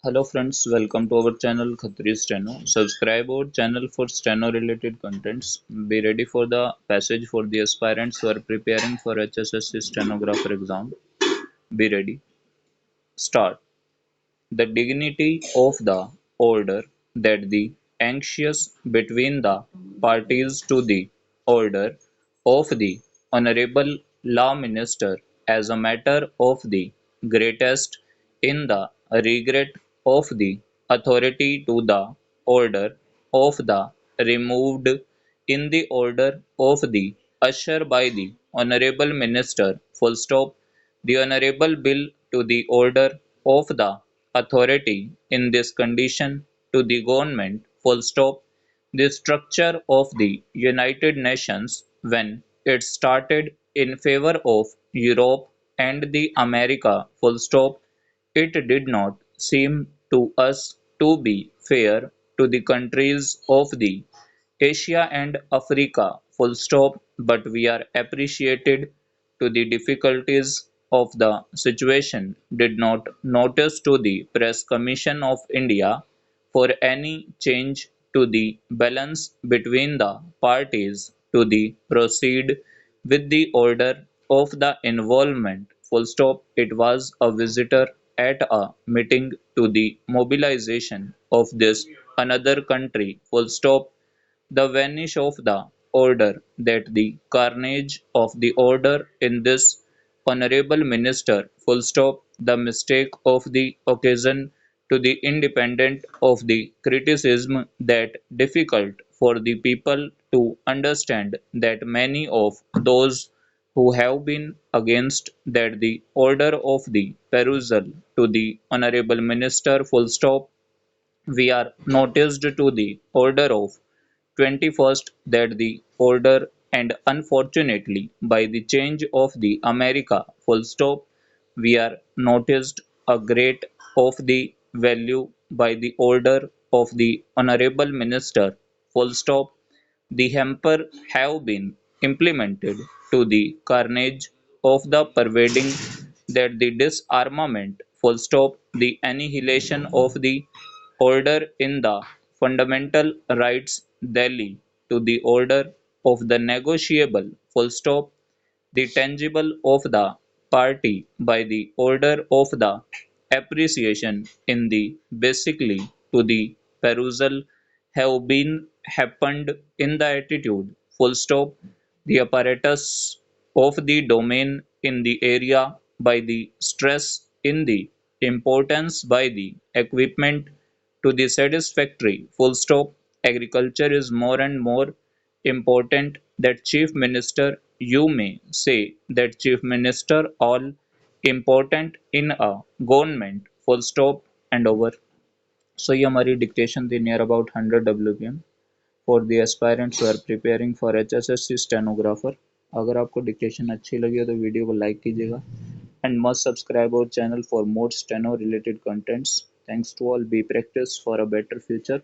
Hello friends, welcome to our channel Khatri Steno. Subscribe our channel for steno related contents. Be ready for the passage for the aspirants who are preparing for HSSC stenographer exam. Be ready. Start. The dignity of the order that the anxious between the parties to the order of the Honorable Law Minister as a matter of the greatest in the regret of the authority to the order of the removed in the order of the usher by the Honorable Minister full stop the Honorable Bill to the order of the authority in this condition to the government full stop the structure of the United Nations when it started in favor of Europe and the America full stop it did not seem to us to be fair to the countries of the Asia and Africa full stop but we are appreciated to the difficulties of the situation did not notice to the Press Commission of India for any change to the balance between the parties to the proceed with the order of the involvement full stop it was a visitor at a meeting to the mobilization of this another country full stop the vanish of the order that the carnage of the order in this honorable minister full stop the mistake of the occasion to the independent of the criticism that difficult for the people to understand that many of those who have been against that the order of the perusal to the honorable minister full stop we are noticed to the order of 21st that the order and unfortunately by the change of the America full stop we are noticed a great of the value by the order of the honorable minister full stop the hamper have been implemented to the carnage of the pervading that the disarmament full stop the annihilation of the order in the fundamental rights Delhi to the order of the negotiable full stop the tangible of the party by the order of the appreciation in the basically to the perusal have been happened in the attitude full stop the apparatus of the domain in the area by the stress in the importance by the equipment to the satisfactory full stop agriculture is more and more important that chief minister you may say that chief minister all important in a government full stop and over so ये हमारी dictation थी near about 100 WPM for the aspirants who are preparing for HSSC stenographer अगर आपको dictation अच्छी लगी हो तो video को लाइक कीजिएगा and must subscribe our channel for more steno related contents. Thanks to all. Be practice for a better future.